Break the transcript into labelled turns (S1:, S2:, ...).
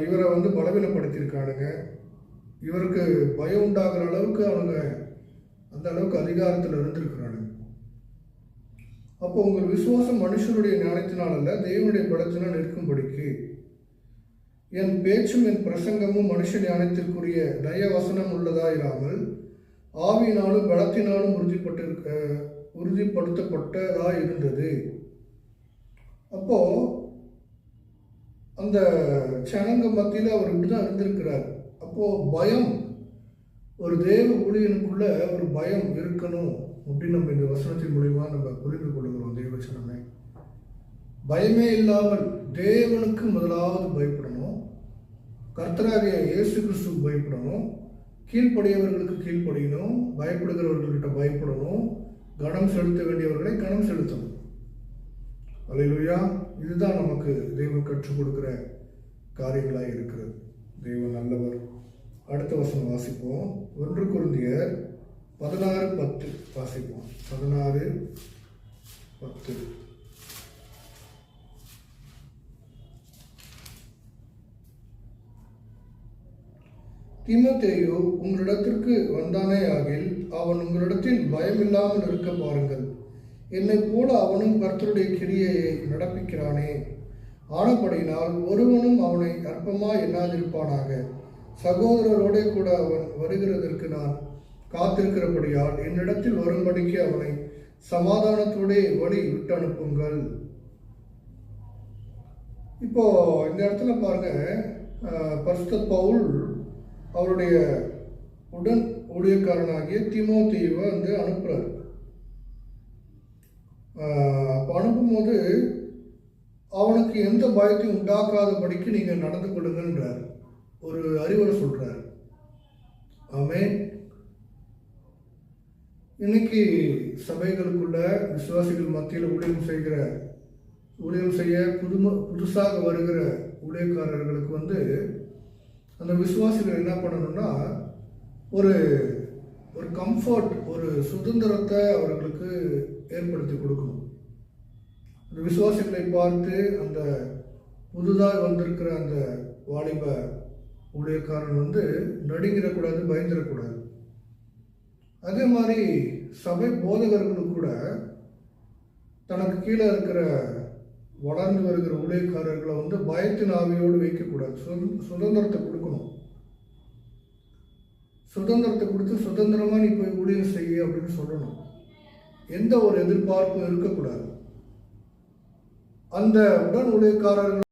S1: இவரை வந்து பலவீனப்படுத்தியிருக்கானுங்க. இவருக்கு பயம் உண்டாகிற அளவுக்கு அவனுங்க அந்த அளவுக்கு அதிகாரத்தில் இருந்திருக்கிறானுங்க. அப்போ உங்கள் விசுவாசம் மனுஷனுடைய ஞானத்தினால் அல்ல, தேவனுடைய பலத்தினால் நிற்கும்படிக்கு என் பேச்சும் என் பிரசங்கமும் மனுஷ ஞானத்திற்குரிய நயவசனம் உள்ளதாயிராமல் ஆவியினாலும் பலத்தினாலும் உறுதிப்படுத்தப்பட்டதா இருந்தது. அப்போ அந்த சனங்க மத்தியில் அவர் இப்படிதான் இருந்திருக்கிறார். அப்போ பயம், ஒரு தேவ ஊழியனுக்குள்ள ஒரு பயம் இருக்கணும் அப்படின்னு நம்ம இந்த வசனத்தின் மூலியமா நம்ம புரிந்து கொள்கிறோம். தேவச்சனமே, பயமே இல்லாமல் தேவனுக்கு முதலாவது பயப்படணும், கர்த்தராகிய இயேசு கிறிஸ்துவுக்கு பயப்படணும், கீழ்ப்படியவர்களுக்கு கீழ்ப்படியணும், பயப்படுகிறவர்கள்கிட்ட பயப்படணும், கனம் செலுத்த வேண்டியவர்களை கனம் செலுத்தணும். அல்லேலூயா. இதுதான் நமக்கு தெய்வம் கற்றுக் கொடுக்கிற காரியங்களாக இருக்கிறது. தெய்வம் நல்லவர். அடுத்த வசனம் வாசிப்போம். 1 கொரிந்தியர் 16:10 வாசிப்போம். 16:10. தீமோத்தேயு உங்களிடத்திற்கு வந்தானே ஆகில் அவன் உங்களிடத்தில் பயமில்லாமல் இருக்க பாருங்கள். என்னை போல அவனும் கர்த்தருடைய கிரியையை நடப்பிக்கிறானே. ஆனபடியினால் ஒருவனும் அவனை அற்பமாய் எண்ணாதிருப்பானாக. சகோதரரோட கூட அவன் வருகிறதற்கு நான் காத்திருக்கிறபடியால் என்னிடத்தில் வரும்படிக்கு அவனை சமாதானத்தோடே வழி விட்டு அனுப்புங்கள். இப்போ இந்த இடத்துல பாருங்க, பரிசுத்த பவுல் அவருடைய உடன் ஊழியக்காரனாகிய தீமோத்தேயுவை வந்து அனுப்புறார். அப்போ அனுப்பும்போது அவனுக்கு எந்த பயத்தையும் உண்டாக்காதபடிக்கு நீங்கள் நடந்து கொள்ளுங்கன்றார், ஒரு அறிவுரை சொல்றார். ஆமென். இன்னைக்கு சபைகளுக்குள்ள விசுவாசிகள் மத்தியில் ஊழியம் செய்ய புதுசாக வருகிற ஊழியக்காரர்களுக்கு வந்து அந்த விசுவாசிகள் என்ன பண்ணணும்னா, ஒரு கம்ஃபர்ட், ஒரு சுதந்திரத்தை அவர்களுக்கு ஏற்படுத்தி கொடுக்கணும். அந்த விசுவாசிகளை பார்த்து அந்த புதுதாக வந்திருக்கிற அந்த வாலிப ஊழியக்காரன் வந்து நடுங்கிடக்கூடாது, பயந்துடக்கூடாது. அதே மாதிரி சபை போதகர்களும் கூட தனக்கு கீழே இருக்கிற வளர்ந்து வருகிற ஊழியக்காரர்களை வந்து பயத்தின் ஆவியோடு வைக்கக்கூடாது. சுதந்திரத்தை கொடுக்கணும். சுதந்திரத்தை கொடுத்து சுதந்திரமாக நீ போய் ஊழியம் செய்ய அப்படின்னு சொல்லணும். எந்த ஒரு எதிர்பார்ப்பும் இருக்கக்கூடாது. அந்த உடன் ஊழியக்காரர்கள்